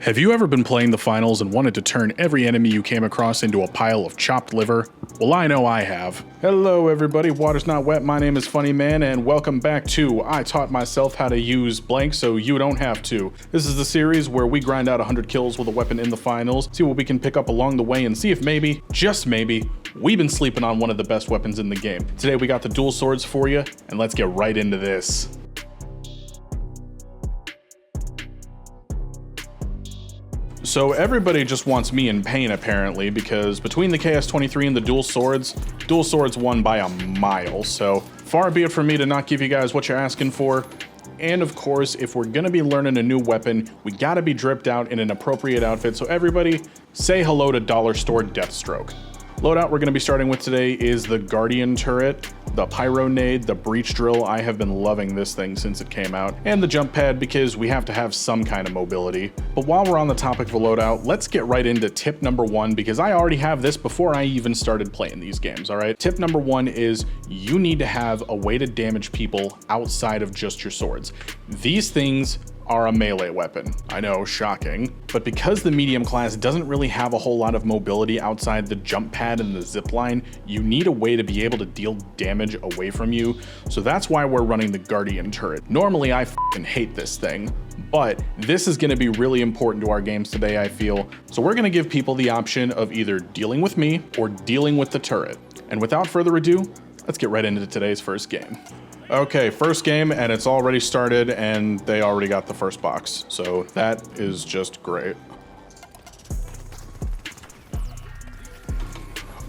Have you ever been playing the finals and wanted to turn every enemy you came across into a pile of chopped liver? Well, I know I have. Hello everybody, water's not wet, my name is Funny Man, and welcome back to I Taught Myself How to Use Blank So You Don't Have To. This is the series where we grind out 100 kills with a weapon in the finals, see what we can pick up along the way, and see if maybe, just maybe, we've been sleeping on one of the best weapons in the game. Today we got the dual swords for you, and let's get right into this. So everybody just wants me in pain apparently, because between the KS-23 and the dual swords won by a mile. So far be it from me to not give you guys what you're asking for. And of course, if we're gonna be learning a new weapon, we gotta be dripped out in an appropriate outfit. So everybody say hello to Dollar Store Deathstroke. Loadout we're gonna be starting with today is the Guardian turret, the Pyro Nade, the Breach Drill. I have been loving this thing since it came out, and the jump pad because we have to have some kind of mobility. But while we're on the topic of a loadout, let's get right into tip number one, because I already have this before I even started playing these games, all right? Tip number one is you need to have a way to damage people outside of just your swords. These things are a melee weapon. I know, shocking. But because the medium class doesn't really have a whole lot of mobility outside the jump pad and the zip line, you need a way to be able to deal damage away from you. So that's why we're running the Guardian turret. Normally I f***ing hate this thing, but this is gonna be really important to our games today, I feel. So we're gonna give people the option of either dealing with me or dealing with the turret. And without further ado, let's get right into today's first game. Okay, first game, and it's already started, and they already got the first box. So that is just great.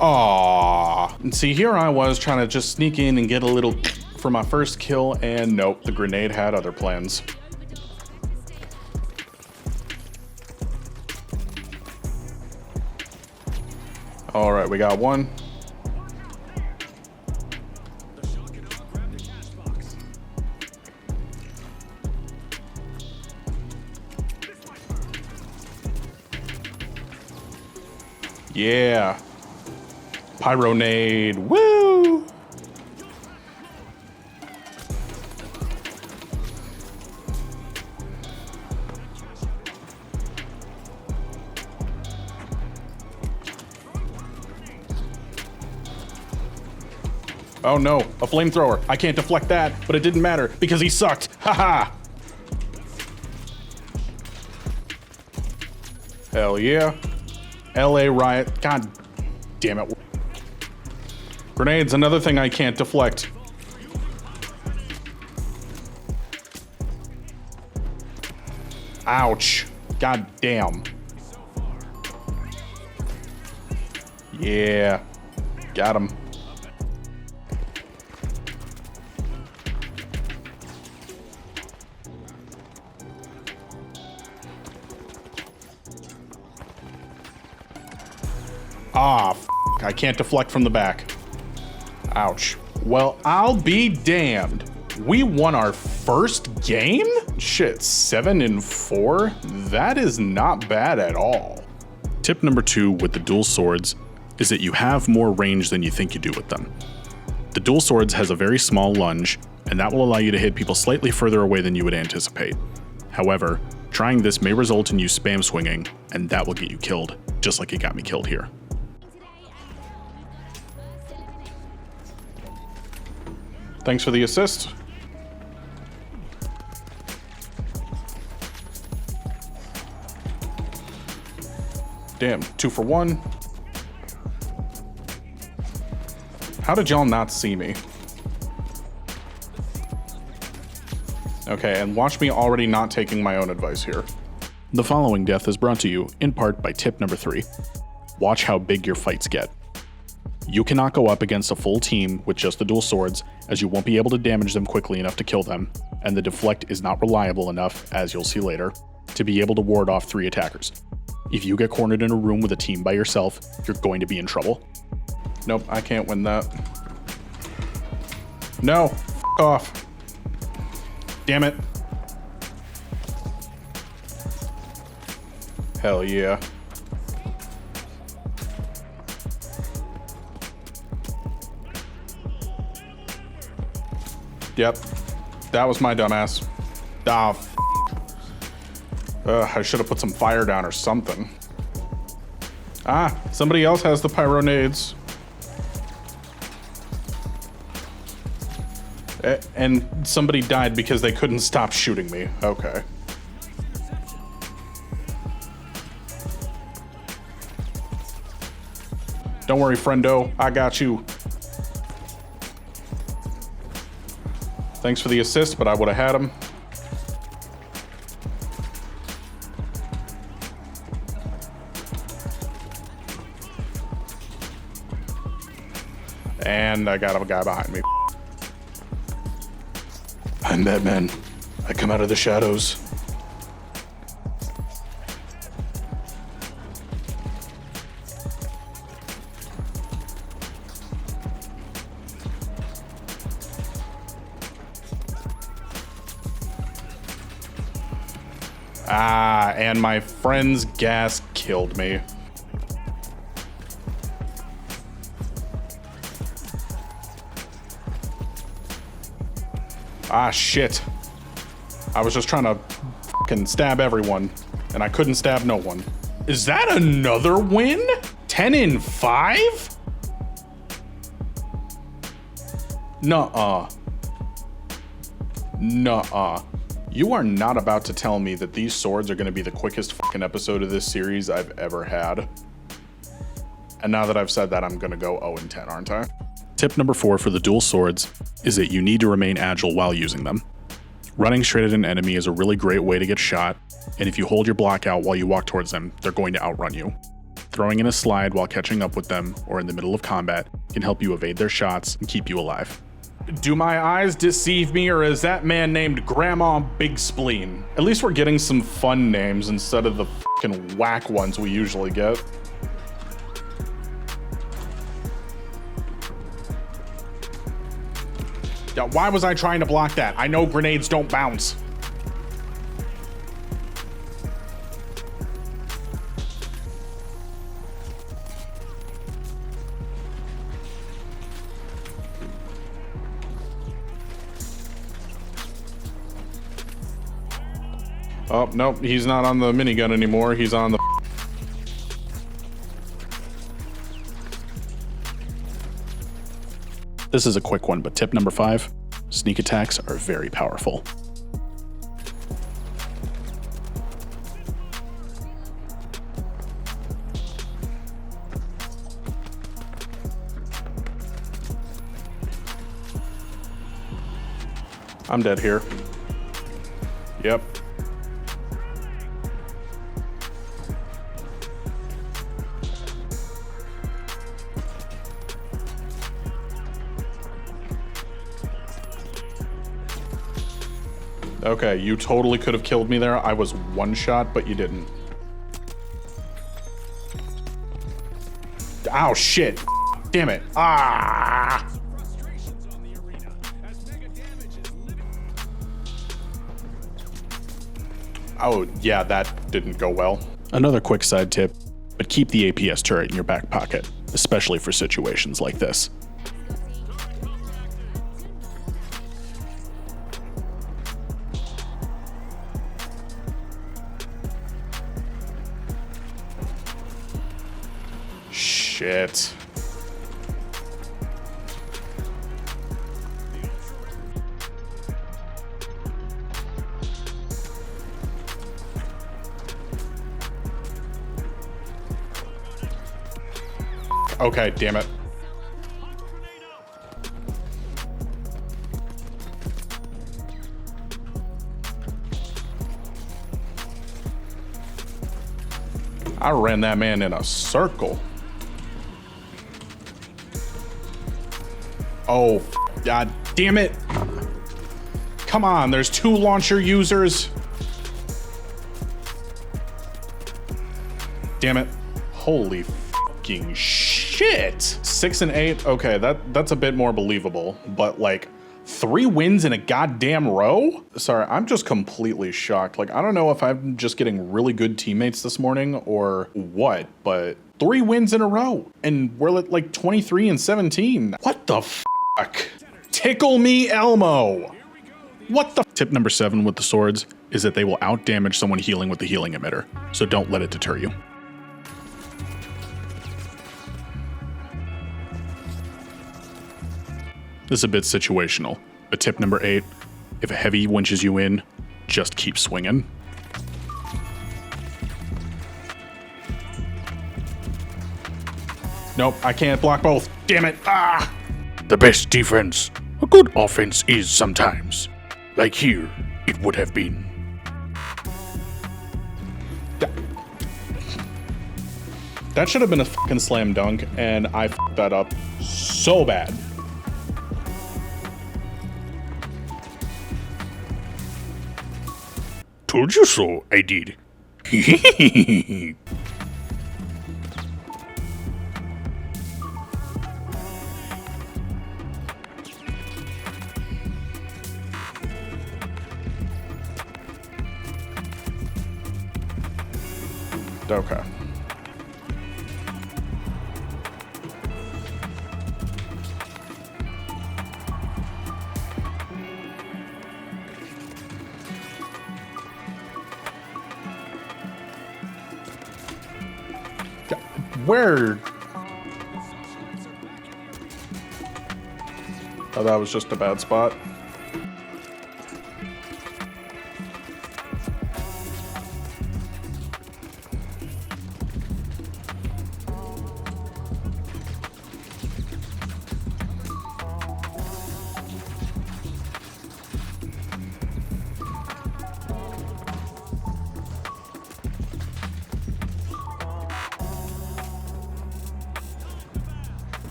Aww. And see, here I was trying to just sneak in and get a little for my first kill, and nope, the grenade had other plans. All right, we got one. Yeah. Pyro Nade. Woo! Oh no, a flamethrower. I can't deflect that, but it didn't matter because he sucked. Haha. Hell yeah. LA Riot. God damn it. Grenades, another thing I can't deflect. Ouch. God damn. Yeah. Got him. Ah, f***, I can't deflect from the back. Ouch. Well, I'll be damned. We won our first game? Shit, 7-4? That is not bad at all. Tip number two with the dual swords is that you have more range than you think you do with them. The dual swords has a very small lunge, and that will allow you to hit people slightly further away than you would anticipate. However, trying this may result in you spam swinging, and that will get you killed, just like it got me killed here. Thanks for the assist. Damn, 2 for 1. How did y'all not see me? Okay, and watch me already not taking my own advice here. The following death is brought to you, in part, by tip number 3. Watch how big your fights get. You cannot go up against a full team with just the dual swords, as you won't be able to damage them quickly enough to kill them, and the deflect is not reliable enough, as you'll see later, to be able to ward off 3 attackers. If you get cornered in a room with a team by yourself, you're going to be in trouble. Nope, I can't win that. No, f*** off. Damn it. Hell yeah. Yep, that was my dumbass. Ah, I should have put some fire down or something. Ah, somebody else has the pyronades. And somebody died because they couldn't stop shooting me. Okay. Don't worry, friendo. I got you. Thanks for the assist, but I would have had him. And I got a guy behind me. I'm Batman. I come out of the shadows. Ah, and my friend's gas killed me. Ah, shit. I was just trying to fucking stab everyone, and I couldn't stab no one. Is that another win? 10 in 5? Nuh-uh. Nuh-uh. You are not about to tell me that these swords are gonna be the quickest fucking episode of this series I've ever had. And now that I've said that, I'm gonna go 0 and 10, aren't I? Tip number 4 for the dual swords is that you need to remain agile while using them. Running straight at an enemy is a really great way to get shot, and if you hold your block out while you walk towards them, they're going to outrun you. Throwing in a slide while catching up with them or in the middle of combat can help you evade their shots and keep you alive. Do my eyes deceive me, or is that man named Grandma Big Spleen? At least we're getting some fun names instead of the fucking whack ones we usually get. Yeah, why was I trying to block that? I know grenades don't bounce. Oh, nope, he's not on the minigun anymore. He's on the... This is a quick one, but tip number 5, sneak attacks are very powerful. I'm dead here. Yep. Okay, you totally could have killed me there. I was one shot, but you didn't. Ow, shit. Damn it. Ah! Oh, yeah, that didn't go well. Another quick side tip, but keep the APS turret in your back pocket, especially for situations like this. Shit. Okay, damn it. I ran that man in a circle. Oh, god damn it. Come on, there's 2 launcher users. Damn it. Holy fucking shit. 6 and 8, okay, that's a bit more believable, but like 3 wins in a goddamn row? Sorry, I'm just completely shocked. Like, I don't know if I'm just getting really good teammates this morning or what, but 3 wins in a row, and we're at like 23 and 17. What the fuck? Tickle me Elmo. What the? Tip number 7 with the swords is that they will outdamage someone healing with the healing emitter, so don't let it deter you. This is a bit situational, but tip number 8, if a heavy winches you in, just keep swinging. Nope, I can't block both. Damn it. Ah! The best defense, a good offense is sometimes. Like here, it would have been. That should have been a fucking slam dunk, and I fucked that up so bad. Told you so, I did. Okay. Where? Oh, that was just a bad spot.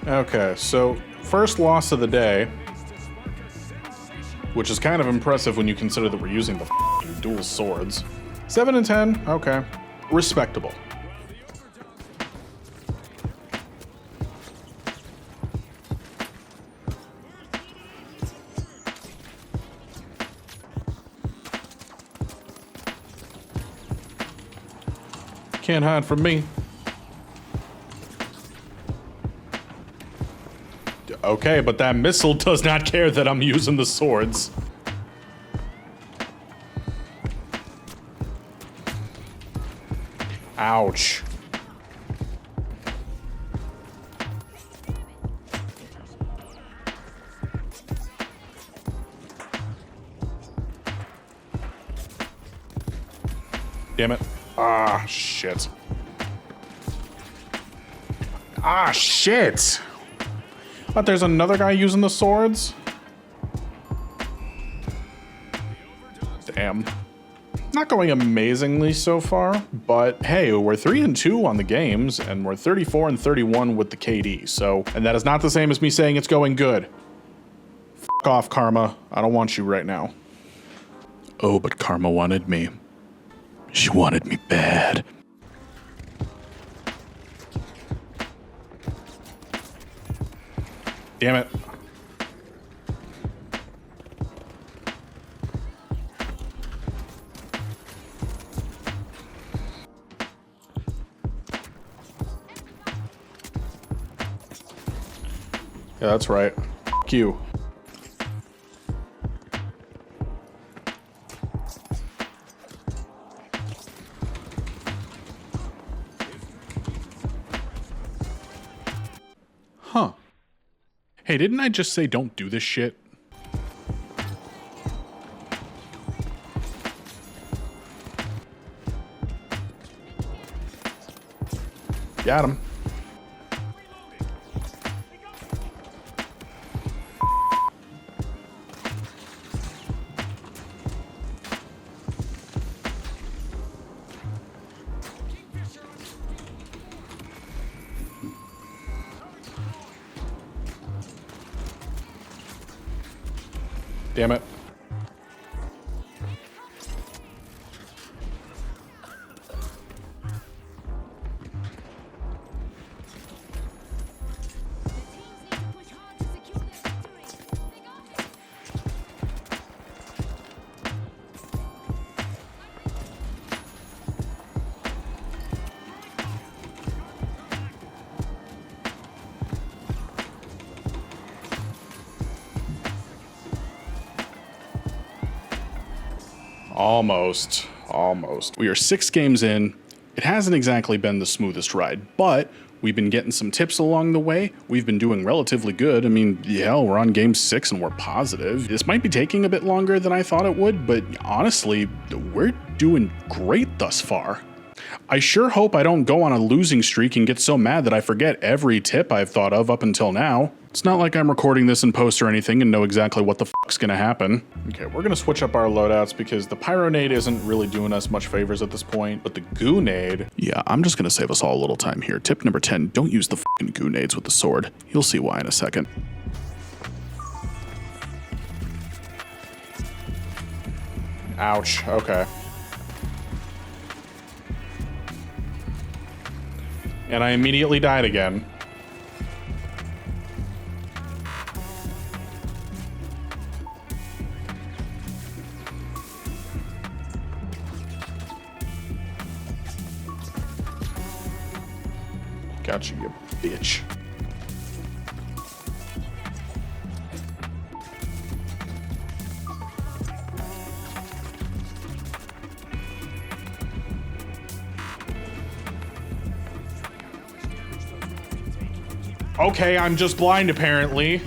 Okay, so first loss of the day, which is kind of impressive when you consider that we're using the dual swords. 7 and 10, okay, respectable. Can't hide from me. Okay, but that missile does not care that I'm using the swords. Ouch. Damn it. Ah, shit. Ah, shit. But there's another guy using the swords? Damn. Not going amazingly so far, but hey, we're 3 and 2 on the games, and we're 34 and 31 with the KD, so, and that is not the same as me saying it's going good. F off, Karma. I don't want you right now. Oh, but Karma wanted me. She wanted me bad. Damn it. Yeah, that's right. F you. Huh. Hey, didn't I just say don't do this shit? Got him. Damn it. Almost. We are 6 games in. It hasn't exactly been the smoothest ride, but we've been getting some tips along the way. We've been doing relatively good. I mean, hell, we're on game 6 and we're positive. This might be taking a bit longer than I thought it would, but honestly, we're doing great thus far. I sure hope I don't go on a losing streak and get so mad that I forget every tip I've thought of up until now. It's not like I'm recording this in post or anything and know exactly what the fuck's gonna happen. Okay, we're gonna switch up our loadouts because the Pyronade isn't really doing us much favors at this point, but the Goonade... Yeah, I'm just gonna save us all a little time here. Tip number 10, don't use the fucking Goonades with the sword. You'll see why in a second. Ouch, okay. And I immediately died again. Gotcha, you bitch. Okay, I'm just blind apparently.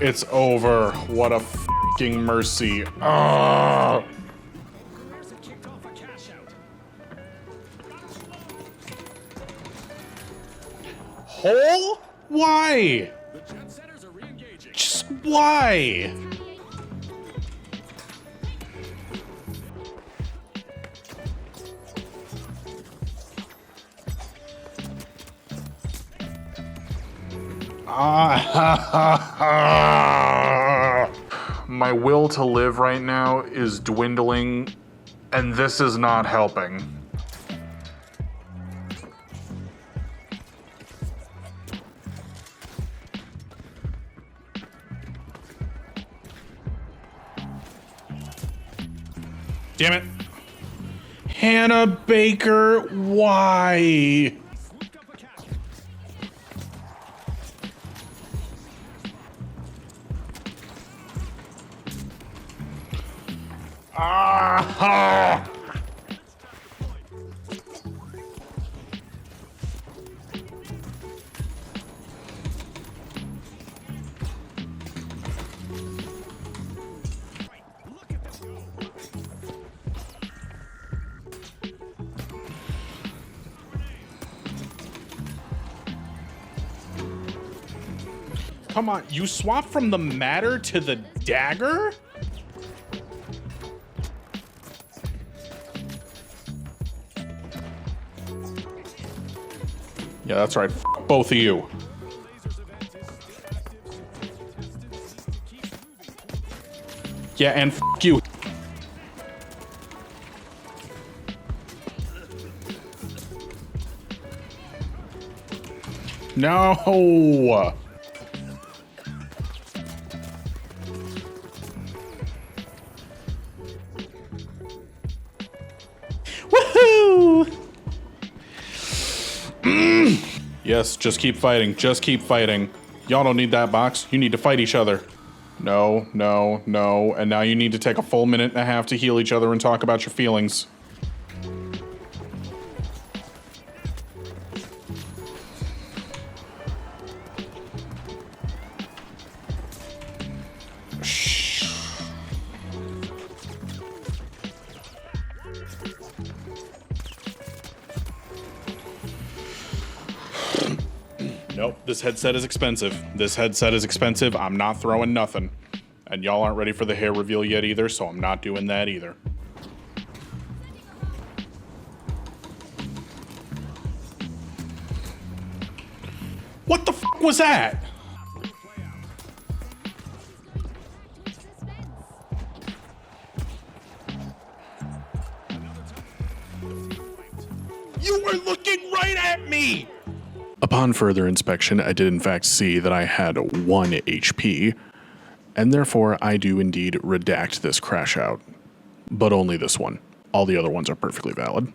It's over. What a fucking mercy. Hole? Why? Just why? My will to live right now is dwindling, and this is not helping. Damn it. Hannah Baker, why? Come on, you swap from the matter to the dagger? Yeah, that's right. F both of you. Yeah, and f you. No. Woohoo! Yes, just keep fighting. Just keep fighting. Y'all don't need that box. You need to fight each other. No, no, no. And now you need to take a full minute and a half to heal each other and talk about your feelings. Nope, this headset is expensive. This headset is expensive. I'm not throwing nothing. And y'all aren't ready for the hair reveal yet either, so I'm not doing that either. What the f was that? You were looking right at me! Upon further inspection, I did in fact see that I had 1 HP, and therefore I do indeed redact this Crashout. But only this one. All the other ones are perfectly valid.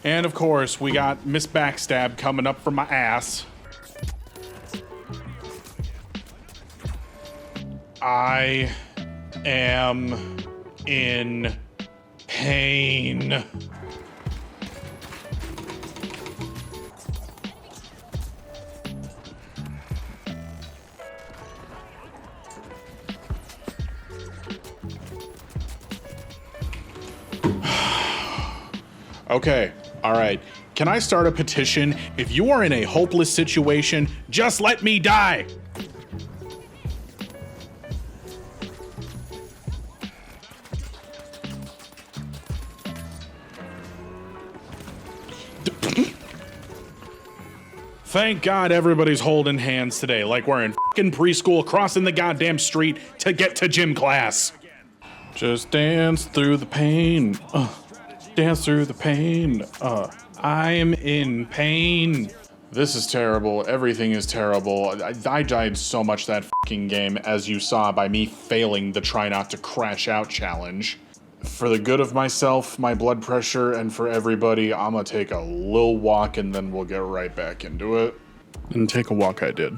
And of course, we got Miss Backstab coming up from my ass. I am in pain. Okay, all right. Can I start a petition? If you are in a hopeless situation, just let me die. Thank God everybody's holding hands today, like we're in fucking preschool crossing the goddamn street to get to gym class. Just dance through the pain. Dance through the pain. I'm in pain. This is terrible. Everything is terrible. I died so much that fucking game, as you saw by me failing the try not to crash out challenge. For the good of myself, my blood pressure, and for everybody, I'm gonna take a little walk and then we'll get right back into it. And take a walk I did.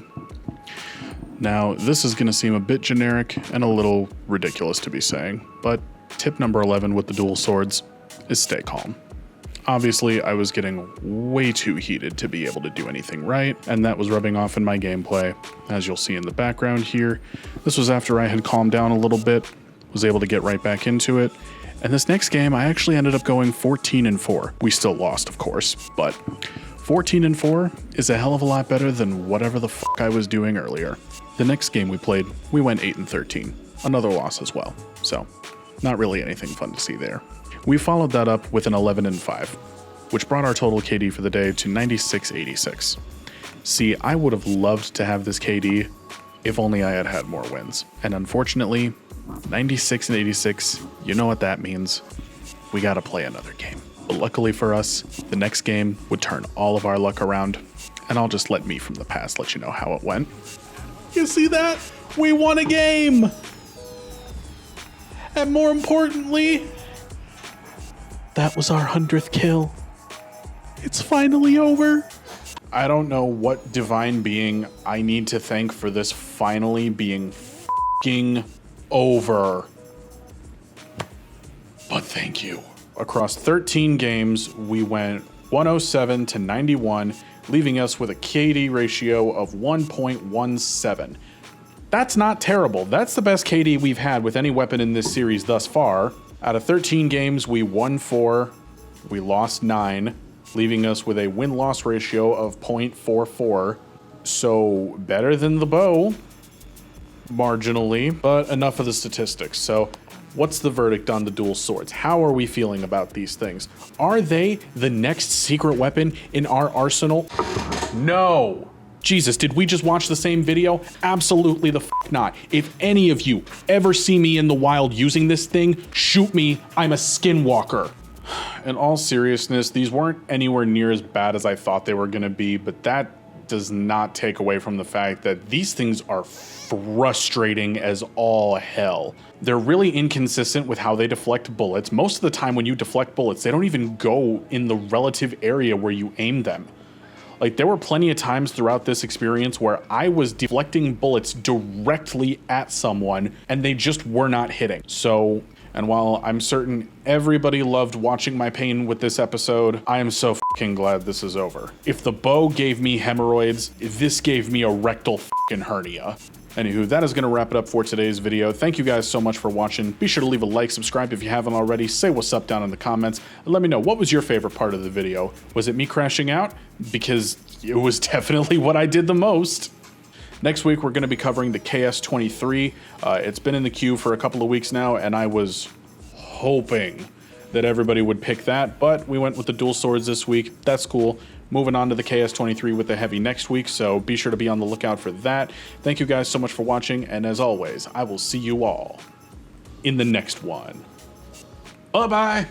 Now, this is gonna seem a bit generic and a little ridiculous to be saying, but tip number 11 with the dual swords is stay calm. Obviously, I was getting way too heated to be able to do anything right, and that was rubbing off in my gameplay, as you'll see in the background here. This was after I had calmed down a little bit, was able to get right back into it, and this next game I actually ended up going 14-4. We still lost, of course, but 14-4 is a hell of a lot better than whatever the fuck I was doing earlier. The next game we played, we went 8-13, another loss as well, so not really anything fun to see there. We followed that up with an 11-5, which brought our total KD for the day to 96-86. See, I would have loved to have this KD if only I had had more wins, and unfortunately, 96-86, you know what that means. We gotta play another game. But luckily for us, the next game would turn all of our luck around, and I'll just let me from the past let you know how it went. You see that? We won a game! And more importantly, that was our 100th kill. It's finally over. I don't know what divine being I need to thank for this finally being f***ing over. But thank you. Across 13 games, we went 107-91, leaving us with a KD ratio of 1.17. That's not terrible. That's the best KD we've had with any weapon in this series thus far. Out of 13 games, we won 4, we lost 9, leaving us with a win-loss ratio of 0.44. So better than the bow, marginally, but enough of the statistics. So what's the verdict on the dual swords? How are we feeling about these things? Are they the next secret weapon in our arsenal? No. Jesus, did we just watch the same video? Absolutely the f not. If any of you ever see me in the wild using this thing, shoot me. I'm a skinwalker. In all seriousness, these weren't anywhere near as bad as I thought they were gonna be, but that does not take away from the fact that these things are frustrating as all hell. They're really inconsistent with how they deflect bullets. Most of the time when you deflect bullets, they don't even go in the relative area where you aim them. Like, there were plenty of times throughout this experience where I was deflecting bullets directly at someone and they just were not hitting. So, and while I'm certain everybody loved watching my pain with this episode, I am so fucking glad this is over. If the bow gave me hemorrhoids, this gave me a rectal fucking hernia. Anywho, that is going to wrap it up for today's video. Thank you guys so much for watching. Be sure to leave a like, subscribe if you haven't already, say what's up down in the comments, and let me know, what was your favorite part of the video? Was it me crashing out? Because it was definitely what I did the most. Next week, we're going to be covering the KS-23. It's been in the queue for a couple of weeks now, and I was hoping that everybody would pick that, but we went with the dual swords this week. That's cool. Moving on to the KS-23 with the heavy next week, so be sure to be on the lookout for that. Thank you guys so much for watching, and as always, I will see you all in the next one. Bye-bye!